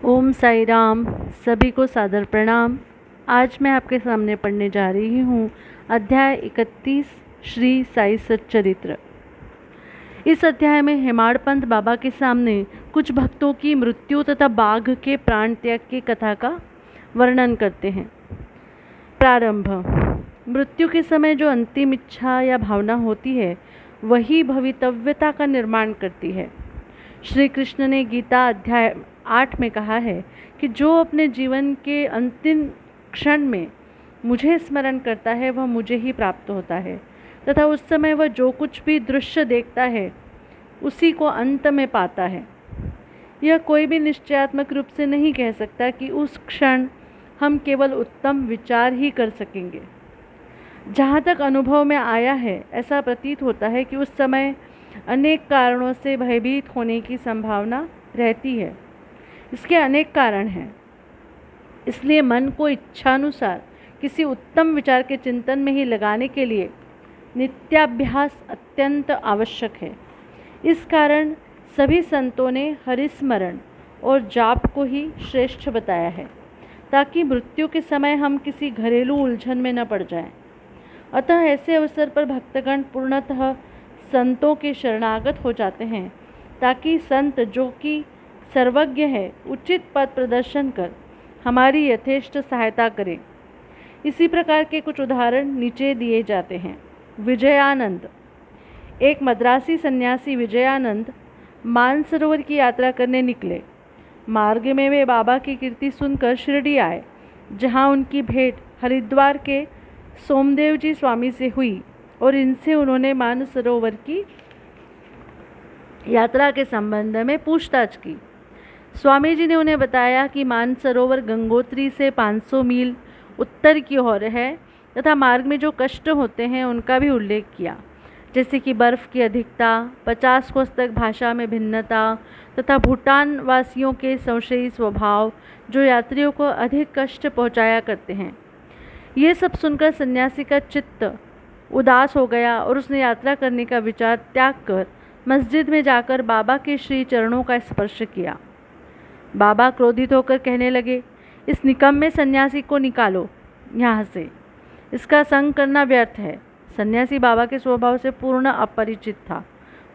ओम साई राम। सभी को सादर प्रणाम। आज मैं आपके सामने पढ़ने जा रही हूँ अध्याय 31 श्री साई सच्चरित्र। इस अध्याय में हेमाड़पंत बाबा के सामने कुछ भक्तों की मृत्यु तथा बाघ के प्राण त्याग की कथा का वर्णन करते हैं। प्रारंभ। मृत्यु के समय जो अंतिम इच्छा या भावना होती है वही भवितव्यता का निर्माण करती है। श्री कृष्ण ने गीता अध्याय 8 में कहा है कि जो अपने जीवन के अंतिम क्षण में मुझे स्मरण करता है वह मुझे ही प्राप्त होता है तथा उस समय वह जो कुछ भी दृश्य देखता है उसी को अंत में पाता है। यह कोई भी निश्चयात्मक रूप से नहीं कह सकता कि उस क्षण हम केवल उत्तम विचार ही कर सकेंगे। जहाँ तक अनुभव में आया है ऐसा प्रतीत होता है कि उस समय अनेक कारणों से भयभीत होने की संभावना रहती है। इसके अनेक कारण हैं, इसलिए मन को इच्छानुसार किसी उत्तम विचार के चिंतन में ही लगाने के लिए नित्याभ्यास अत्यंत आवश्यक है। इस कारण सभी संतों ने हरिस्मरण और जाप को ही श्रेष्ठ बताया है ताकि मृत्यु के समय हम किसी घरेलू उलझन में न पड़ जाएं। अतः ऐसे अवसर पर भक्तगण पूर्णतः संतों के शरणागत हो जाते हैं ताकि संत जो कि सर्वज्ञ है उचित पद प्रदर्शन कर हमारी यथेष्ट सहायता करें। इसी प्रकार के कुछ उदाहरण नीचे दिए जाते हैं। विजयानंद। एक मद्रासी सन्यासी विजयानंद मानसरोवर की यात्रा करने निकले। मार्ग में वे बाबा की कीर्ति सुनकर शिरडी आए, जहाँ उनकी भेंट हरिद्वार के सोमदेव जी स्वामी से हुई और इनसे उन्होंने मानसरोवर की यात्रा के संबंध में पूछताछ की। स्वामी जी ने उन्हें बताया कि मानसरोवर गंगोत्री से 500 मील उत्तर की ओर है तथा मार्ग में जो कष्ट होते हैं उनका भी उल्लेख किया, जैसे कि बर्फ़ की अधिकता, 50 कोस तक भाषा में भिन्नता तथा भूटान वासियों के संशयी स्वभाव जो यात्रियों को अधिक कष्ट पहुंचाया करते हैं। ये सब सुनकर सन्यासी का चित्त उदास हो गया और उसने यात्रा करने का विचार त्याग कर मस्जिद में जाकर बाबा के श्री चरणों का स्पर्श किया। बाबा क्रोधित होकर कहने लगे, इस निकम्मे सन्यासी को निकालो यहाँ से, इसका संग करना व्यर्थ है। सन्यासी बाबा के स्वभाव से पूर्ण अपरिचित था।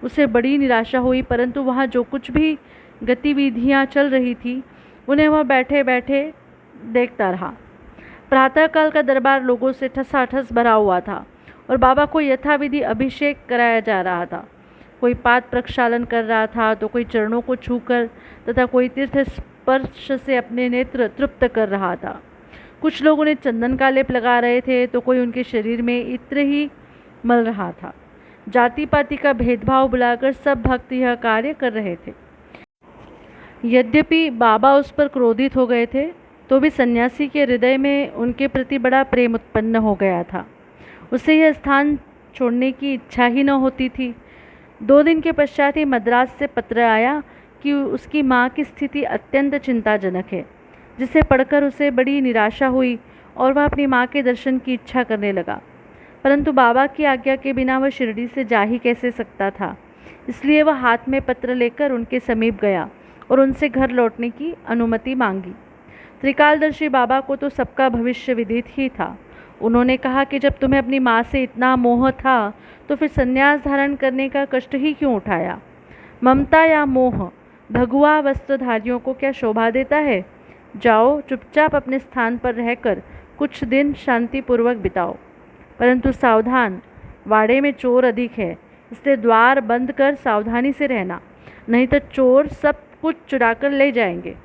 उसे बड़ी निराशा हुई, परंतु वहाँ जो कुछ भी गतिविधियाँ चल रही थी उन्हें वह बैठे बैठे देखता रहा। प्रातःकाल का दरबार लोगों से ठसाठस भरा हुआ था और बाबा को यथाविधि अभिषेक कराया जा रहा था। कोई पाद प्रक्षालन कर रहा था तो कोई चरणों को छूकर तथा कोई तीर्थ स्पर्श से अपने नेत्र तृप्त कर रहा था। कुछ लोग उन्हें चंदन का लेप लगा रहे थे तो कोई उनके शरीर में इत्र ही मल रहा था। जाति पाति का भेदभाव बुलाकर सब भक्त यह कार्य कर रहे थे। यद्यपि बाबा उस पर क्रोधित हो गए थे तो भी सन्यासी के हृदय में उनके प्रति बड़ा प्रेम उत्पन्न हो गया था। उसे यह स्थान छोड़ने की इच्छा ही न होती थी। 2 दिन के पश्चात ही मद्रास से पत्र आया कि उसकी माँ की स्थिति अत्यंत चिंताजनक है, जिसे पढ़कर उसे बड़ी निराशा हुई और वह अपनी माँ के दर्शन की इच्छा करने लगा। परंतु बाबा की आज्ञा के बिना वह शिरडी से जा ही कैसे सकता था, इसलिए वह हाथ में पत्र लेकर उनके समीप गया और उनसे घर लौटने की अनुमति मांगी। त्रिकालदर्शी बाबा को तो सबका भविष्य विदित ही था। उन्होंने कहा कि जब तुम्हें अपनी माँ से इतना मोह था तो फिर संन्यास धारण करने का कष्ट ही क्यों उठाया। ममता या मोह भगवा वस्त्रधारियों को क्या शोभा देता है। जाओ, चुपचाप अपने स्थान पर रहकर कुछ दिन शांतिपूर्वक बिताओ, परंतु सावधान, वाड़े में चोर अधिक है, इसलिए द्वार बंद कर सावधानी से रहना, नहीं तो चोर सब कुछ चुराकर ले जाएंगे।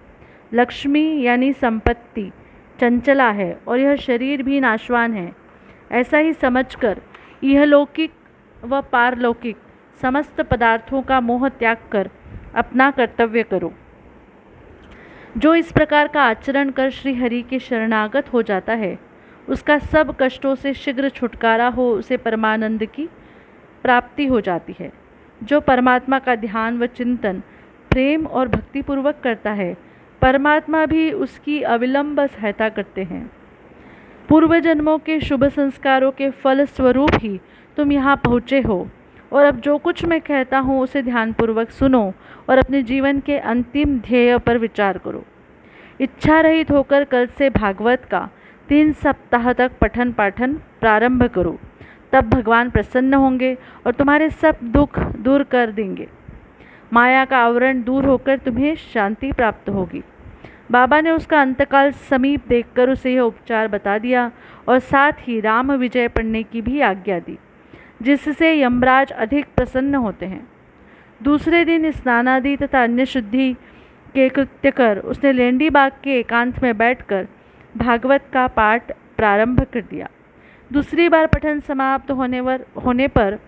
लक्ष्मी यानी संपत्ति चंचला है और यह शरीर भी नाशवान है। ऐसा ही समझकर यह लौकिक व पारलौकिक समस्त पदार्थों का मोह त्याग कर अपना कर्तव्य करो। जो इस प्रकार का आचरण कर श्री हरि के शरणागत हो जाता है उसका सब कष्टों से शीघ्र छुटकारा हो उसे परमानंद की प्राप्ति हो जाती है। जो परमात्मा का ध्यान व चिंतन प्रेम और भक्तिपूर्वक करता है, परमात्मा भी उसकी अविलंब सहायता करते हैं। पूर्व जन्मों के शुभ संस्कारों के फल स्वरूप ही तुम यहाँ पहुँचे हो और अब जो कुछ मैं कहता हूँ उसे ध्यानपूर्वक सुनो और अपने जीवन के अंतिम ध्येय पर विचार करो। इच्छा रहित होकर कल से भागवत का 3 सप्ताह तक पठन पाठन प्रारंभ करो। तब भगवान प्रसन्न होंगे और तुम्हारे सब दुख दूर कर देंगे। माया का आवरण दूर होकर तुम्हें शांति प्राप्त होगी। बाबा ने उसका अंतकाल समीप देखकर उसे यह उपचार बता दिया और साथ ही राम विजय पढ़ने की भी आज्ञा दी, जिससे यमराज अधिक प्रसन्न होते हैं। दूसरे दिन स्नानादि तथा अन्य शुद्धि के कृत्य कर उसने लेंडी बाग के एकांत में बैठकर भागवत का पाठ प्रारंभ कर दिया। दूसरी बार पठन समाप्त होने पर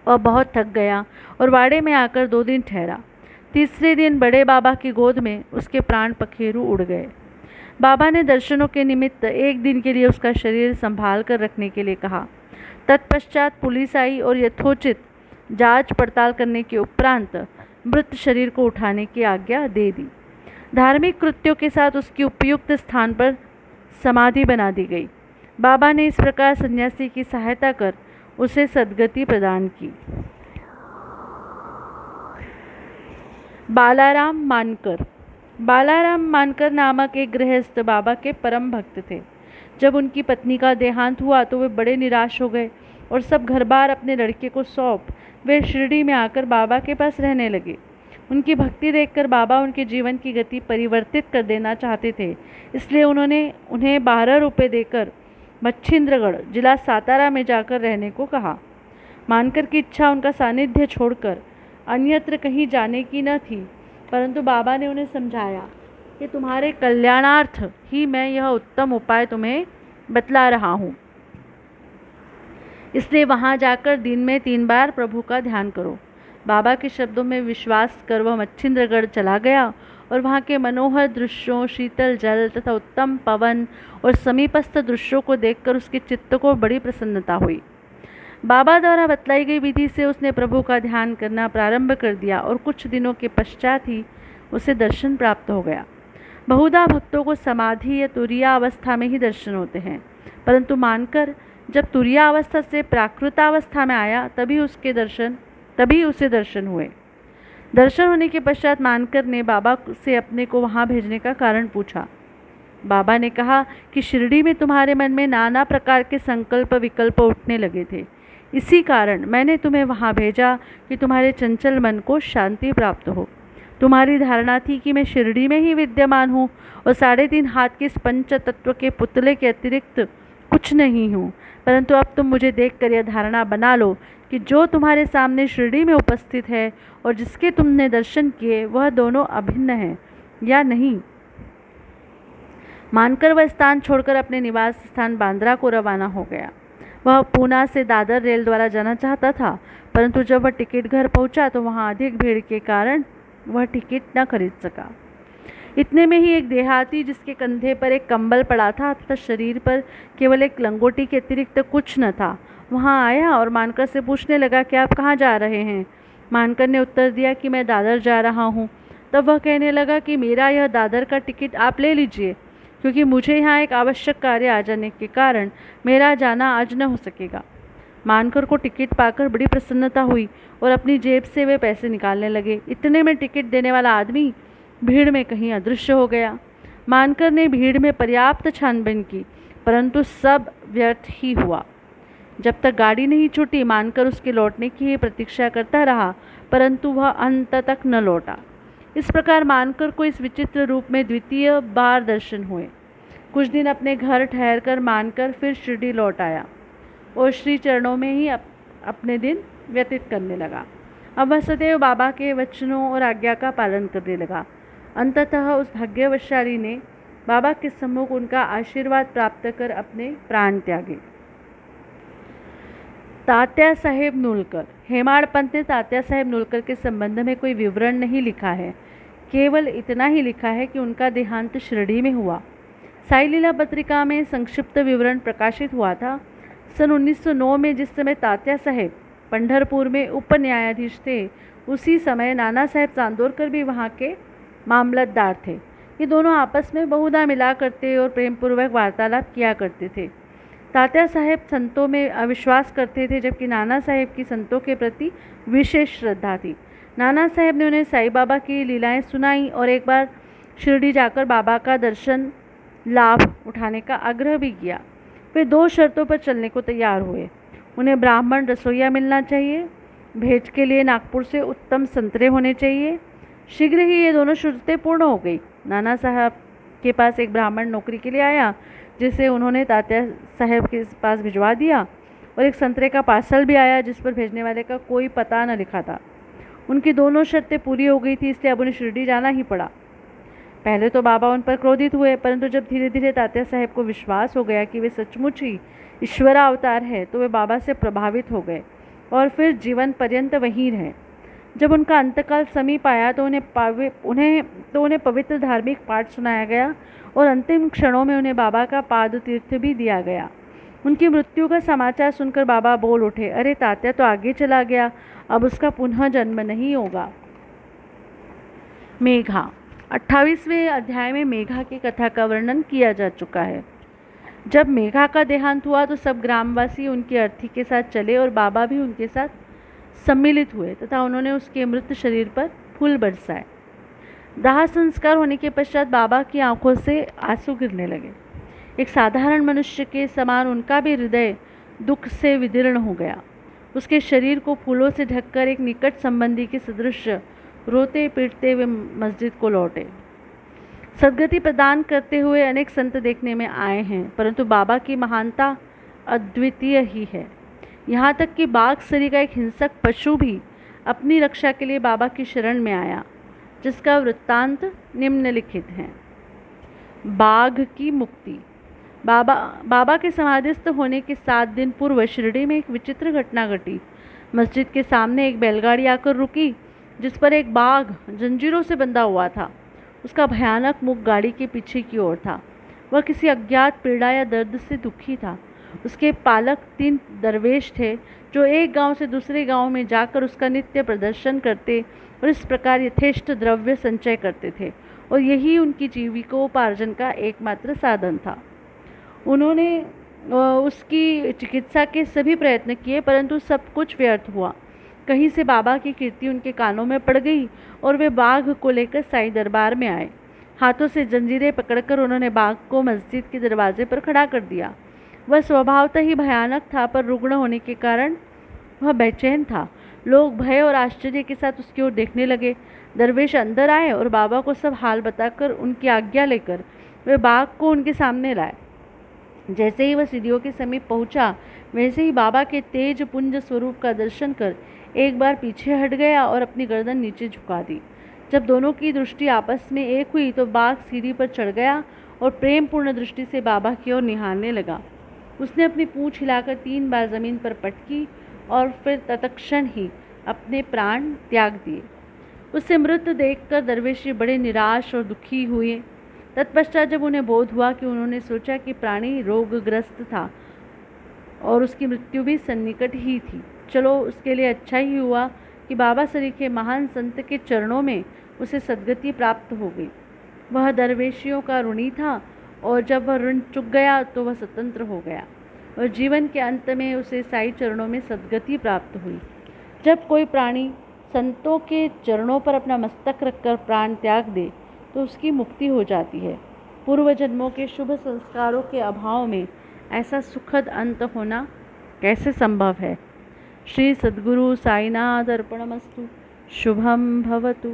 वह बहुत थक गया और वाड़े में आकर 2 दिन ठहरा। तीसरे दिन बड़े बाबा की गोद में उसके प्राण पखेरु उड़ गए। बाबा ने दर्शनों के निमित्त 1 दिन के लिए उसका शरीर संभाल कर रखने के लिए कहा। तत्पश्चात पुलिस आई और यथोचित जांच पड़ताल करने के उपरांत मृत शरीर को उठाने की आज्ञा दे दी। धार्मिक कृत्यों के साथ उसकी उपयुक्त स्थान पर समाधि बना दी गई। बाबा ने इस प्रकार सन्यासी की सहायता कर उसे सद्गति प्रदान की। बालाराम मानकर। बालाराम मानकर नामक एक गृहस्थ बाबा के परम भक्त थे। जब उनकी पत्नी का देहांत हुआ तो वे बड़े निराश हो गए और सब घर बार अपने लड़के को सौंप वे शिरडी में आकर बाबा के पास रहने लगे। उनकी भक्ति देखकर बाबा उनके जीवन की गति परिवर्तित कर देना चाहते थे, इसलिए उन्होंने उन्हें 12 रुपये देकर मच्छिंद्रगढ़ जिला सातारा में जाकर रहने को कहा। मानकर की इच्छा उनका सानिध्य छोड़कर अन्यत्र कहीं जाने की न थी, परंतु बाबा ने उन्हें समझाया कि तुम्हारे कल्याणार्थ ही मैं यह उत्तम उपाय तुम्हें बतला रहा हूँ। इसलिए वहाँ जाकर दिन में 3 बार प्रभु का ध्यान करो। बाबा के शब्दों में विश्वास कर वह मच्छिंद्रगढ़ चला गया और वहाँ के मनोहर दृश्यों, शीतल जल तथा उत्तम पवन और समीपस्थ दृश्यों को देखकर उसके चित्त को बड़ी प्रसन्नता हुई। बाबा द्वारा बतलाई गई विधि से उसने प्रभु का ध्यान करना प्रारंभ कर दिया और कुछ दिनों के पश्चात ही उसे दर्शन प्राप्त हो गया। बहुधा भक्तों को समाधि या तुरीयावस्था में ही दर्शन होते हैं, परंतु मानकर जब तुरीयावस्था से प्राकृतावस्था में आया तभी उसे दर्शन हुए। दर्शन होने के पश्चात मानकर ने बाबा से अपने को वहाँ भेजने का कारण पूछा। बाबा ने कहा कि शिरडी में तुम्हारे मन में नाना प्रकार के संकल्प विकल्प उठने लगे थे, इसी कारण मैंने तुम्हें वहाँ भेजा कि तुम्हारे चंचल मन को शांति प्राप्त हो। तुम्हारी धारणा थी कि मैं शिरडी में ही विद्यमान हूँ और 3.5 हाथ के इस पंच तत्व के पुतले के अतिरिक्त कुछ नहीं हूँ, परंतु अब तुम मुझे देखकर यह धारणा बना लो कि जो तुम्हारे सामने शिरडी में उपस्थित है और जिसके तुमने दर्शन किए वह दोनों अभिन्न हैं या नहीं। मानकर वह स्थान छोड़कर अपने निवास स्थान बांद्रा को रवाना हो गया। वह पूना से दादर रेल द्वारा जाना चाहता था, परंतु जब वह टिकट घर पहुंचा तो वहां अधिक भीड़ के कारण वह टिकट न खरीद सका। इतने में ही एक देहाती जिसके कंधे पर एक कंबल पड़ा था तथा शरीर पर केवल एक लंगोटी के अतिरिक्त कुछ न था, वहां आया और मानकर से पूछने लगा कि आप कहाँ जा रहे हैं। मानकर ने उत्तर दिया कि मैं दादर जा रहा हूँ। तब वह कहने लगा कि मेरा यह दादर का टिकट आप ले लीजिए, क्योंकि मुझे यहाँ एक आवश्यक कार्य आ जाने के कारण मेरा जाना आज न हो सकेगा। मानकर को टिकट पाकर बड़ी प्रसन्नता हुई और अपनी जेब से वे पैसे निकालने लगे। इतने में टिकट देने वाला आदमी भीड़ में कहीं अदृश्य हो गया। मानकर ने भीड़ में पर्याप्त छानबीन की, परंतु सब व्यर्थ ही हुआ। जब तक गाड़ी नहीं छूटी मानकर उसके लौटने की प्रतीक्षा करता रहा, परंतु वह अंत तक न लौटा। इस प्रकार मानकर को इस विचित्र रूप में द्वितीय बार दर्शन हुए। कुछ दिन अपने घर ठहरकर मानकर फिर शिरडी लौट आया और श्री चरणों में ही अपने दिन व्यतीत करने लगा। अब वह सदैव बाबा के वचनों और आज्ञा का पालन करने लगा। अंततः उस भाग्यवशाली ने बाबा के सम्मुख उनका आशीर्वाद प्राप्त कर अपने प्राण त्यागे। तात्या साहेब नुलकर। हेमाड़ पंत ने तात्या साहेब नुलकर के संबंध में कोई विवरण नहीं लिखा है, केवल इतना ही लिखा है कि उनका देहांत शिरडी में हुआ। साई लीला पत्रिका में संक्षिप्त विवरण प्रकाशित हुआ था। सन 1909 में जिस समय तात्या साहेब पंढरपुर में उप न्यायाधीश थे, उसी समय नाना साहेब चांदोरकर भी वहाँ के मामलतदार थे। ये दोनों आपस में बहुधा मिला करते और प्रेमपूर्वक वार्तालाप किया करते थे। तात्या साहेब संतों में अविश्वास करते थे, जबकि नाना साहेब की संतों के प्रति विशेष श्रद्धा थी। नाना साहेब ने उन्हें साईं बाबा की लीलाएं सुनाई और एक बार शिरडी जाकर बाबा का दर्शन लाभ उठाने का आग्रह भी किया। वे 2 शर्तों पर चलने को तैयार हुए। उन्हें ब्राह्मण रसोइया मिलना चाहिए, भेंट के लिए नागपुर से उत्तम संतरे होने चाहिए। शीघ्र ही ये दोनों शर्तें पूर्ण हो गई। नाना साहब के पास एक ब्राह्मण नौकरी के लिए आया, जिसे उन्होंने तात्या साहब के पास भिजवा दिया, और एक संतरे का पार्सल भी आया जिस पर भेजने वाले का कोई पता न लिखा था। उनकी दोनों शर्तें पूरी हो गई थी, इसलिए अब उन्हें शिरडी जाना ही पड़ा। पहले तो बाबा उन पर क्रोधित हुए, परंतु जब धीरे धीरे तात्या साहब को विश्वास हो गया कि वे सचमुच ही ईश्वरा अवतार है, तो वे बाबा से प्रभावित हो गए और फिर जीवन पर्यंत वहीं रहे। जब उनका अंतकाल समीप आया तो उन्हें पवित्र धार्मिक पाठ सुनाया गया और अंतिम क्षणों में उन्हें बाबा का पाद तीर्थ भी दिया गया। उनकी मृत्यु का समाचार सुनकर बाबा बोल उठे, अरे तात्या तो आगे चला गया, अब उसका पुनः जन्म नहीं होगा। मेघा 28वें अध्याय में मेघा की कथा का वर्णन किया जा चुका है। जब मेघा का देहांत हुआ तो सब ग्रामवासी उनकी अर्थी के साथ चले और बाबा भी उनके साथ सम्मिलित हुए तथा उन्होंने उसके मृत शरीर पर फूल बरसाए। दाह संस्कार होने के पश्चात बाबा की आंखों से आंसू गिरने लगे। एक साधारण मनुष्य के समान उनका भी हृदय दुख से विदीर्ण हो गया। उसके शरीर को फूलों से ढककर एक निकट संबंधी के सदृश रोते पीटते हुए मस्जिद को लौटे। सद्गति प्रदान करते हुए अनेक संत देखने में आए हैं, परंतु बाबा की महानता अद्वितीय ही है। यहाँ तक कि बाघ सरी का एक हिंसक पशु भी अपनी रक्षा के लिए बाबा की शरण में आया, जिसका वृत्तांत निम्नलिखित है। बाघ की मुक्ति। बाबा के समाधिस्थ होने के 7 दिन पूर्व शिरडी में एक विचित्र घटना घटी। मस्जिद के सामने एक बैलगाड़ी आकर रुकी, जिस पर एक बाघ जंजीरों से बंधा हुआ था। उसका भयानक मुख गाड़ी के पीछे की ओर था। वह किसी अज्ञात पीड़ा या दर्द से दुखी था। उसके पालक 3 दरवेश थे, जो एक गांव से दूसरे गांव में जाकर उसका नित्य प्रदर्शन करते और इस प्रकार यथेष्ट द्रव्य संचय करते थे, और यही उनकी जीविकोपार्जन का एकमात्र साधन था। उन्होंने उसकी चिकित्सा के सभी प्रयत्न किए, परंतु सब कुछ व्यर्थ हुआ। कहीं से बाबा की कीर्ति उनके कानों में पड़ गई और वे बाघ को लेकर साईं दरबार में आए। हाथों से जंजीरें पकड़कर उन्होंने बाघ को मस्जिद के दरवाजे पर खड़ा कर दिया। वह स्वभावतः ही भयानक था, पर रुग्ण होने के कारण वह बेचैन था। लोग भय और आश्चर्य के साथ उसकी ओर देखने लगे। दरवेश अंदर आए और बाबा को सब हाल बताकर उनकी आज्ञा लेकर वे बाघ को उनके सामने लाए। जैसे ही वह सीढ़ियों के समीप पहुंचा, वैसे ही बाबा के तेज पुंज स्वरूप का दर्शन कर एक बार पीछे हट गया और अपनी गर्दन नीचे झुका दी। जब दोनों की दृष्टि आपस में एक हुई तो बाघ सीढ़ी पर चढ़ गया और प्रेमपूर्ण दृष्टि से बाबा की ओर निहारने लगा। उसने अपनी पूंछ हिलाकर 3 बार जमीन पर पटकी और फिर तत्क्षण ही अपने प्राण त्याग दिए। उसे मृत देखकर दरवेशी बड़े निराश और दुखी हुए। तत्पश्चात जब उन्हें बोध हुआ कि उन्होंने सोचा कि प्राणी रोगग्रस्त था और उसकी मृत्यु भी सन्निकट ही थी। चलो, उसके लिए अच्छा ही हुआ कि बाबा सरीखे महान संत के चरणों में उसे सद्गति प्राप्त हो गई। वह दरवेशियों का ऋणी था और जब वह ऋण चुक गया तो वह स्वतंत्र हो गया और जीवन के अंत में उसे साईं चरणों में सद्गति प्राप्त हुई। जब कोई प्राणी संतों के चरणों पर अपना मस्तक रखकर प्राण त्याग दे तो उसकी मुक्ति हो जाती है। पूर्व जन्मों के शुभ संस्कारों के अभाव में ऐसा सुखद अंत होना कैसे संभव है। श्री सद्गुरु साईनाथ अर्पणमस्तु। शुभम भवतु।